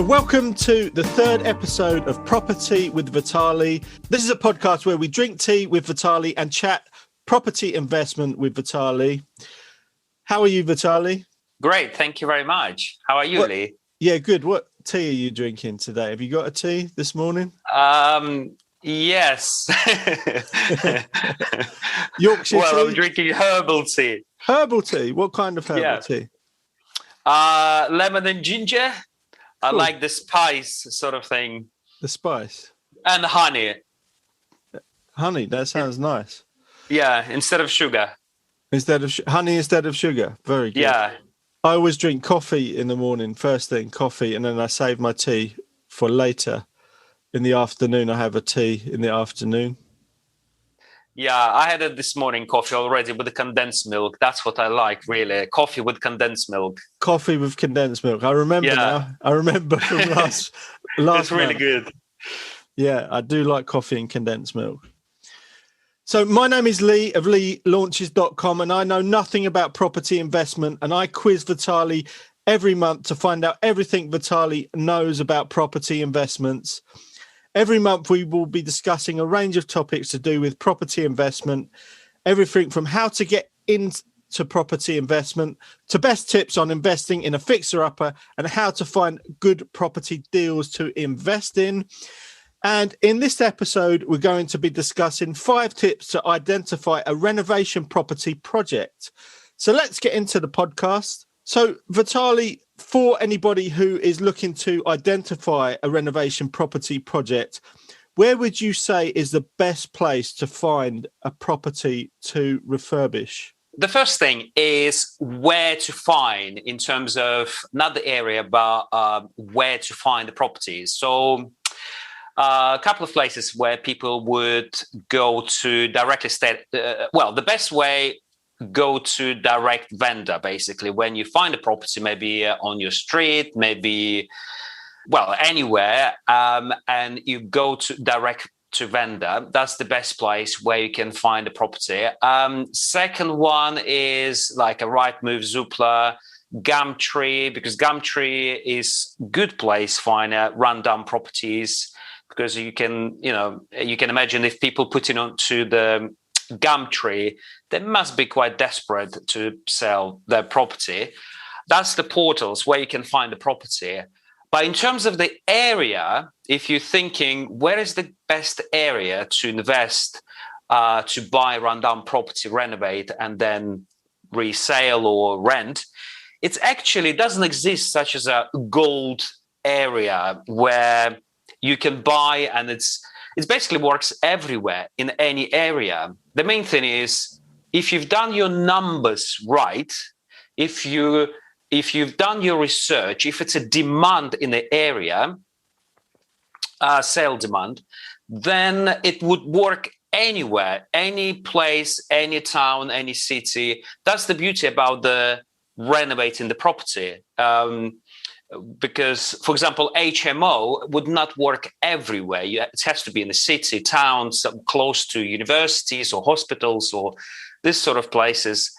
So welcome to the third episode of ProperTea with Vitaliy. This is a podcast where we drink tea with Vitaliy and chat property investment with Vitaliy. How are you, Vitaliy? Great, thank you very much. How are you, Lee? Yeah, good. What tea are you drinking today? Have you got a tea this morning? Yes. Yorkshire tea? Well, I'm drinking herbal tea. Herbal tea? What kind of herbal tea? Lemon and ginger. Cool. I like the spice sort of thing. The spice? And honey. Honey, that sounds nice. Yeah, instead of sugar. Honey instead of sugar. Very good. Yeah. I always drink coffee in the morning, first thing, coffee, and then I save my tea for later. In the afternoon, I have a tea in the afternoon. Yeah, I had it this morning, coffee already with the condensed milk. That's what I like, really. Coffee with condensed milk. Coffee with condensed milk. I remember now. I remember from last It's really month. good. Yeah, I do like coffee and condensed milk. So my name is Lee of LeeLaunches.com, and I know nothing about property investment, and I quiz Vitaliy every month to find out everything Vitaliy knows about property investments. Every month we will be discussing a range of topics to do with property investment, everything from how to get into property investment to best tips on investing in a fixer-upper and how to find good property deals to invest in. And in this episode, we're going to be discussing 5 tips to identify a renovation property project. So let's get into the podcast. So Vitaliy, for anybody who is looking to identify a renovation property project, where would you say is the best place to find a property to refurbish? The first thing is where to find in terms of not the area, but where to find the properties. So a couple of places where people would go to directly the best way, go to direct vendor, basically. When you find a property, maybe on your street, maybe, anywhere, and you go to direct to vendor, that's the best place where you can find a property. Second one is like a Rightmove, Zoopla, Gumtree, because Gumtree is a good place to find rundown properties, because you can imagine if people put it onto the Gumtree, they must be quite desperate to sell their property. That's the portals where you can find the property. But in terms of the area, if you're thinking, where is the best area to invest, to buy rundown property, renovate, and then resale or rent, it actually doesn't exist such as a gold area where you can buy, and it basically works everywhere in any area. The main thing is, if you've done your numbers right, if you've done your research, if it's a demand in the area, sale demand, then it would work anywhere, any place, any town, any city. That's the beauty about the renovating the property. Because, for example, HMO would not work everywhere. It has to be in the city, towns, close to universities or hospitals or this sort of places.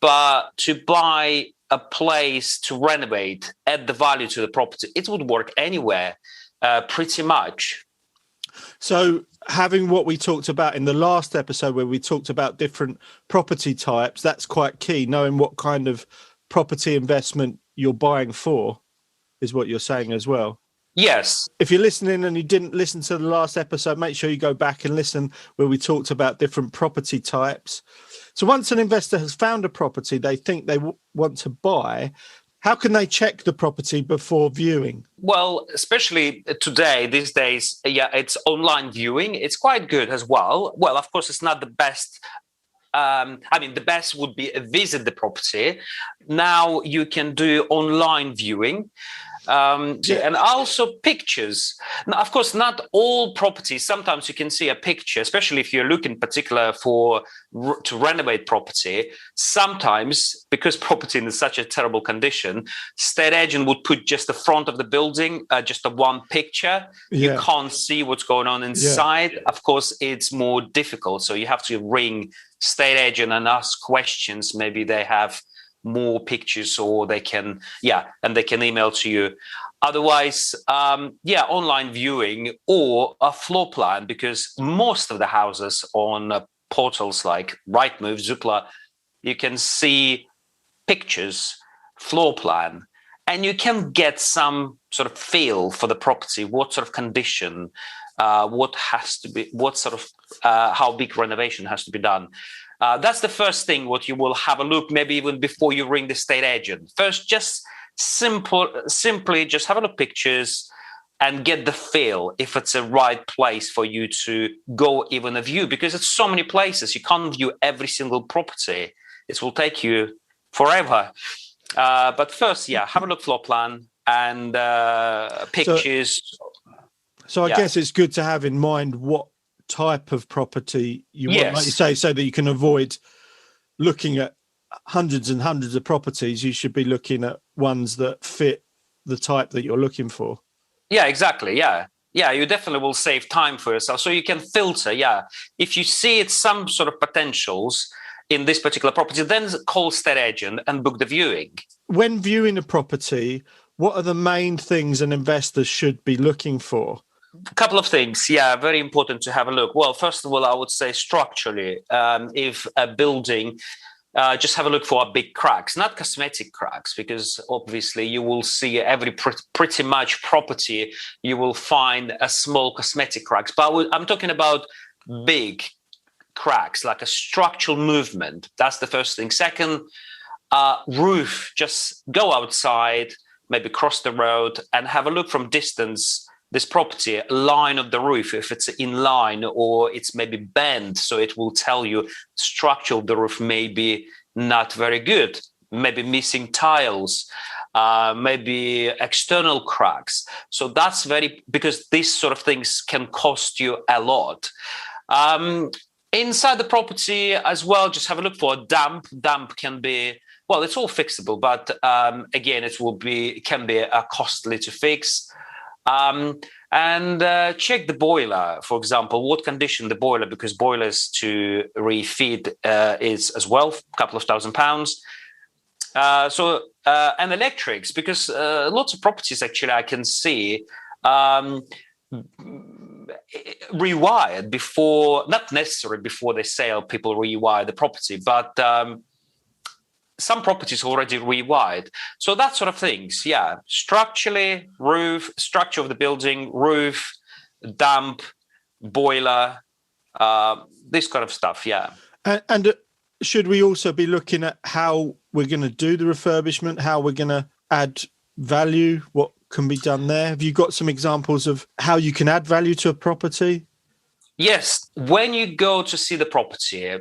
But to buy a place to renovate, add the value to the property, it would work anywhere, pretty much. So having what we talked about in the last episode where we talked about different property types, that's quite key, knowing what kind of property investment you're buying for. Is what you're saying as well. Yes. If you're listening and you didn't listen to the last episode, make sure you go back and listen where we talked about different property types. So once an investor has found a property they think they want to buy, how can they check the property before viewing? Well, especially today, these days, it's online viewing. It's quite good as well. Well, of course, it's not the best. The best would be visit the property. Now you can do online viewing. And also pictures. Now, of course, not all properties. Sometimes you can see a picture, especially if you're looking particular to renovate property. Sometimes, because property in such a terrible condition, state agent would put just the front of the building, just a one picture. Yeah. You can't see what's going on inside. Yeah. Of course, it's more difficult. So you have to ring state agent and ask questions. Maybe they have more pictures, or they can email to you. Otherwise, online viewing or a floor plan, because most of the houses on portals like Rightmove, Zoopla, you can see pictures, floor plan, and you can get some sort of feel for the property, what sort of condition, how big renovation has to be done. That's the first thing what you will have a look, maybe even before you ring the estate agent. First, just simply just have a look pictures and get the feel if it's a right place for you to go even a view, because it's so many places. You can't view every single property. It will take you forever. But first, have a look floor plan and pictures. So I guess it's good to have in mind what type of property you want, like you say, so that you can avoid looking at hundreds and hundreds of properties. You should be looking at ones that fit the type that you're looking for. Yeah, exactly. Yeah, you definitely will save time for yourself. So you can filter. Yeah, if you see it's some sort of potentials in this particular property, then call estate agent and book the viewing. When viewing a property, what are the main things an investor should be looking for? A couple of things, very important to have a look. Well, first of all, I would say structurally, if a building, just have a look for big cracks, not cosmetic cracks, because obviously you will see every pretty much property, you will find a small cosmetic cracks. But I'm talking about big cracks, like a structural movement. That's the first thing. Second, roof, just go outside, maybe cross the road and have a look from distance. This property, line of the roof, if it's in line or it's maybe bent, so it will tell you structure of the roof may be not very good, maybe missing tiles, maybe external cracks. So that's because these sort of things can cost you a lot. Inside the property as well, just have a look for a damp. Damp can be, well, it's all fixable, but again, it can be costly to fix. And check the boiler, for example, what condition the boiler, because boilers to refit is as well a couple of £1,000. And electrics, because lots of properties actually I can see rewired before, not necessarily before they sell, people rewire the property, but some properties already rewired. So that sort of things, structurally, roof, structure of the building, roof, damp, boiler, this kind of stuff, And should we also be looking at how we're going to do the refurbishment, how we're going to add value, what can be done there? Have you got some examples of how you can add value to a property? Yes, when you go to see the property,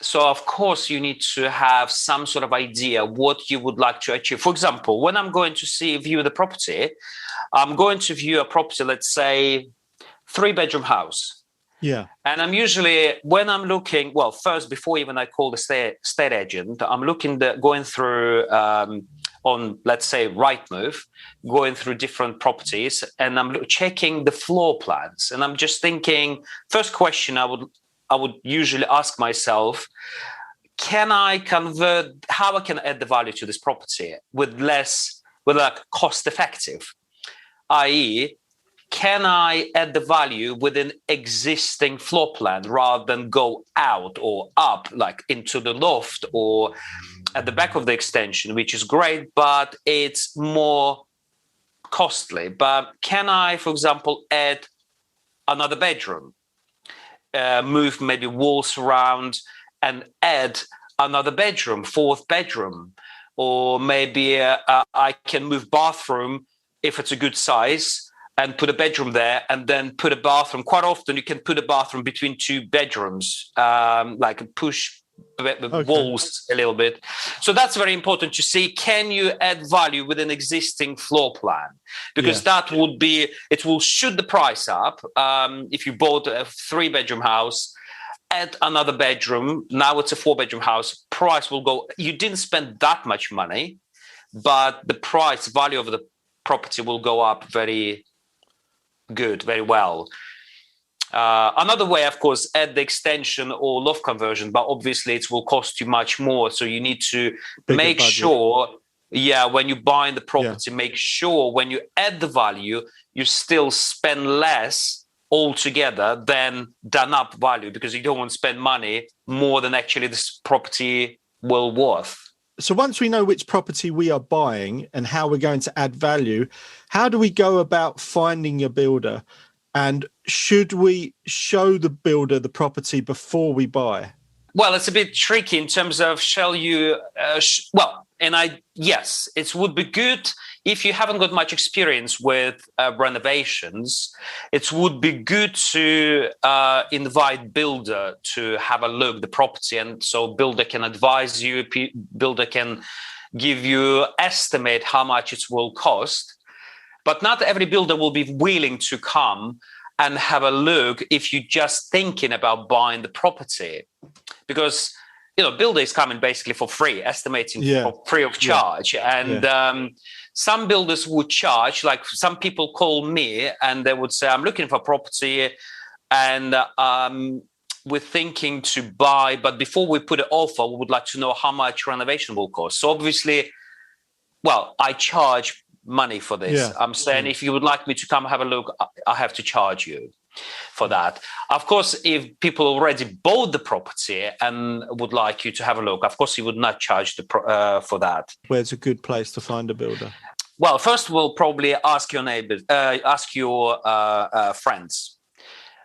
so of course you need to have some sort of idea what you would like to achieve. For example, when I'm going to view the property, I'm going to view a property, let's say 3-bedroom house. Yeah. And I'm usually, when I'm looking, well, first, before even I call the estate agent, I'm going through on, let's say, Rightmove, going through different properties, and I'm checking the floor plans. And I'm just thinking, first question I would usually ask myself, how I can add the value to this property with cost effective, i.e., can I add the value with an existing floor plan rather than go out or up, like into the loft or at the back of the extension, which is great, but it's more costly. But can I, for example, add another bedroom? Move maybe walls around and add another bedroom, 4th bedroom, or maybe I can move bathroom if it's a good size and put a bedroom there and then put a bathroom. Quite often you can put a bathroom between 2 bedrooms, like push walls a little bit. So that's very important to see, can you add value with an existing floor plan? Because that would it will shoot the price up. If you bought a 3-bedroom house, add another bedroom, now it's a 4-bedroom house, price will go, you didn't spend that much money, but the value of the property will go up very good, very well. Another way, of course, add the extension or loft conversion, but obviously it will cost you much more. So you need to make sure, when you buy the property, make sure when you add the value, you still spend less altogether than done up value, because you don't want to spend money more than actually this property will worth. So once we know which property we are buying and how we're going to add value, how do we go about finding a builder? And should we show the builder the property before we buy? Well, it's a bit tricky in terms of yes, it would be good if you haven't got much experience with renovations. It would be good to invite builder to have a look at the property, and so builder can advise you. Builder can give you estimate how much it will cost. But not every builder will be willing to come and have a look if you're just thinking about buying the property, because builder is coming basically for free, estimating for free of charge. And some builders would charge, like some people call me and they would say, I'm looking for property and we're thinking to buy, but before we put an offer, we would like to know how much renovation will cost. So obviously, I charge money for this. I'm saying if you would like me to come have a look, I have to charge you for that. Of course, if people already bought the property and would like you to have a look, of course you would not charge for that. Where's a good place to find a builder? Well, first we'll probably ask your neighbors, ask your friends.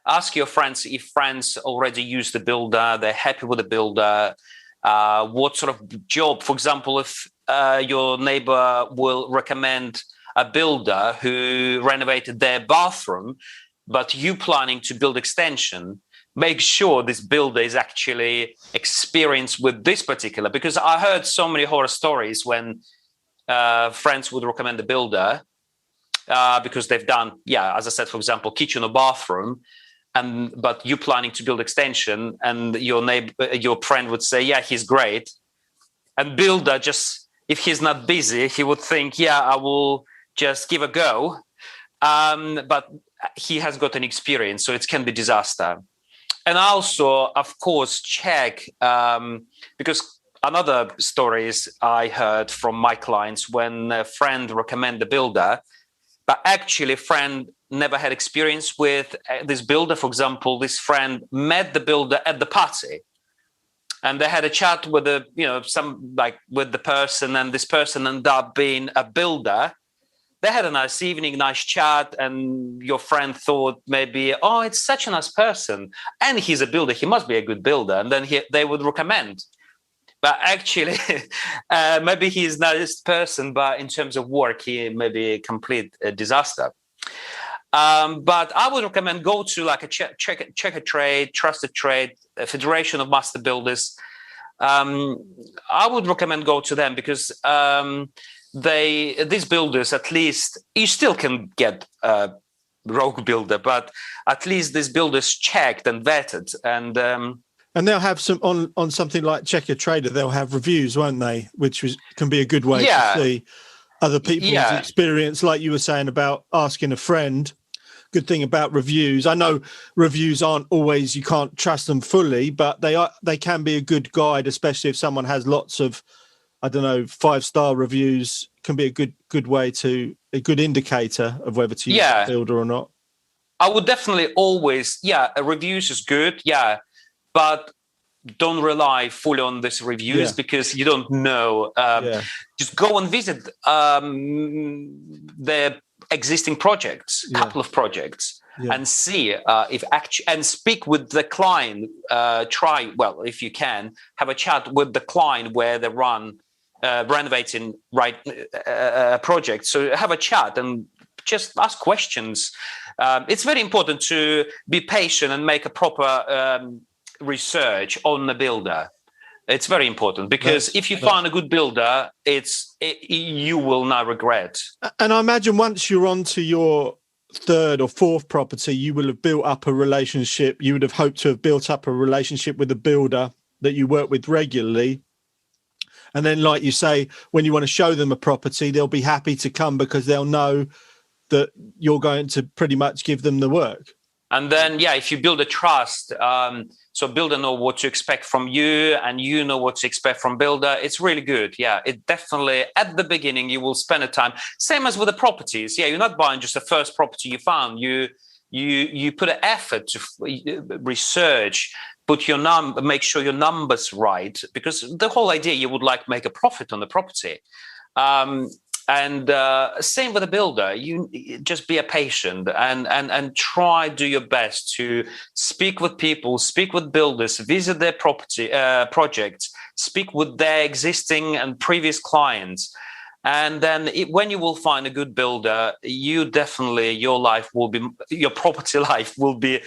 Ask your friends if friends already use the builder, they're happy with the builder, what sort of job. For example, if your neighbor will recommend a builder who renovated their bathroom, but you planning to build extension, make sure this builder is actually experienced with this particular, because I heard so many horror stories when friends would recommend the builder because they've done, as I said, for example, kitchen or bathroom, but you planning to build extension, and your friend would say, he's great. And builder just, if he's not busy, he would think, I will just give a go. But he has got an experience, so it can be disaster. And also, of course, check, because another stories I heard from my clients when a friend recommend the builder, but actually friend never had experience with this builder. For example, this friend met the builder at the party, and they had a chat with with the person, and this person ended up being a builder. They had a nice evening, nice chat, and your friend thought maybe, it's such a nice person, and he's a builder, he must be a good builder, and then they would recommend. But actually, maybe he's not this person, but in terms of work, he may be a complete disaster. But I would recommend go to like a check a trade, trusted trade, a federation of master builders. I would recommend go to them because these builders, at least you still can get a rogue builder, but at least these builders checked and vetted, and they'll have some on something like Check Your Trader. They'll have reviews, won't they? Which can be a good way to see other people's experience, like you were saying about asking a friend. Good thing about reviews, I know reviews aren't always, you can't trust them fully, but they can be a good guide, especially if someone has lots of, 5-star reviews. Can be a good way to a good indicator of whether to use a builder or not. I would definitely always reviews is good, but don't rely fully on these reviews because you don't know. Just go and visit their existing projects, couple of projects, and see if and speak with the client. If you can, have a chat with the client where they run renovating projects. So have a chat and just ask questions. It's very important to be patient and make a proper research on the builder. It's very important because if you find a good builder, you will not regret. And I imagine once you're on to your third or fourth property, you will have built up a relationship. You would have hoped to have built up a relationship with a builder that you work with regularly. And then, like you say, when you want to show them a property, they'll be happy to come because they'll know that you're going to pretty much give them the work. And then, if you build a trust, so builder know what to expect from you and you know what to expect from builder, it's really good. Yeah, it definitely, at the beginning, you will spend a time. Same as with the properties. Yeah, you're not buying just the first property you found. You put an effort to research, make sure your numbers right, because the whole idea, you would like to make a profit on the property. And same with a builder. You just be a patient and try do your best to speak with people, speak with builders, visit their property projects, speak with their existing and previous clients. And then when you will find a good builder, your property life will be,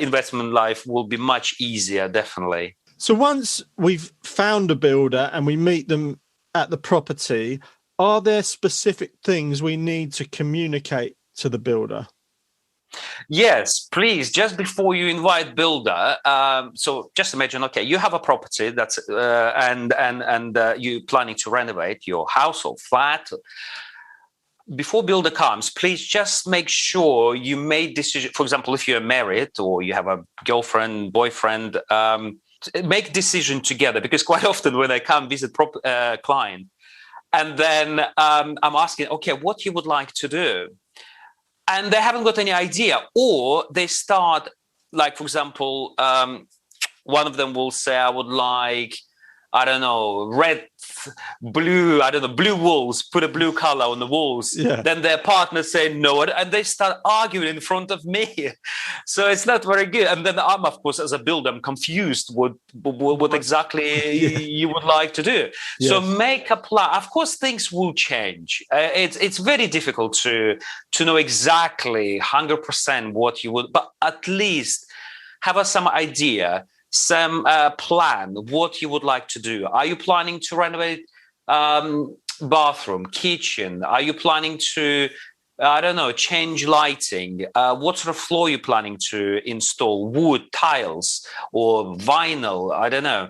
investment life will be much easier, definitely. So once we've found a builder and we meet them at the property, are there specific things we need to communicate to the builder? Yes, please. Just before you invite builder, so just imagine, okay, you have a property that's and you're planning to renovate your house or flat. Before builder comes, please just make sure you made decision. For example, if you're married or you have a girlfriend, boyfriend, make decision together, because quite often when I come visit client, and then I'm asking, okay, what you would like to do? And they haven't got any idea. Or they start, like, for example, one of them will say, I would like, I don't know, blue walls, put a blue color on the walls. Yeah. Then their partner say no, and they start arguing in front of me. So it's not very good. And then I'm, of course, as a builder, I'm confused what exactly you would like to do. Yes. So make a plan. Of course, things will change. It's very difficult to know exactly 100% what you would, but at least have some idea, some plan, what you would like to do. Are you planning to renovate bathroom, kitchen? Are you planning to, I don't know, change lighting? What sort of floor are you planning to install? Wood, tiles, or vinyl? I don't know.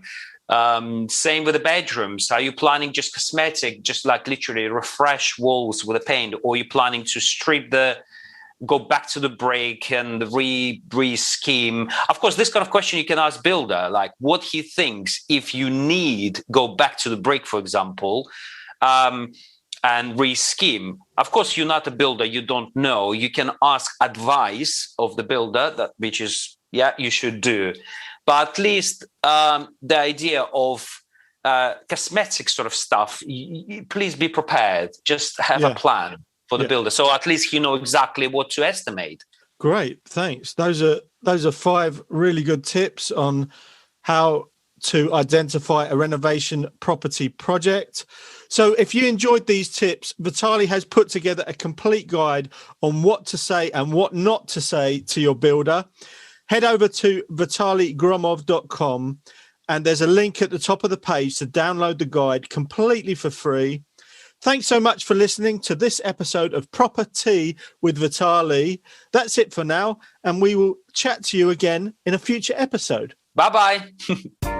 Same with the bedrooms. Are you planning just cosmetic, just like literally refresh walls with a paint? Or are you planning to go back to the brick and re-scheme? Of course, this kind of question you can ask builder, like what he thinks if you go back to the brick, for example, and re-scheme. Of course, you're not a builder, you don't know. You can ask advice of the builder, which is, you should do. But at least the idea of cosmetic sort of stuff, please be prepared. Just have a plan for the builder, so at least you know exactly what to estimate. Great, thanks. Those are 5 really good tips on how to identify a renovation property project. So if you enjoyed these tips, Vitaliy has put together a complete guide on what to say and what not to say to your builder. Head over to vitaliygromov.com and there's a link at the top of the page to download the guide completely for free. Thanks so much for listening to this episode of ProperTea with Vitaliy. That's it for now, and we will chat to you again in a future episode. Bye-bye.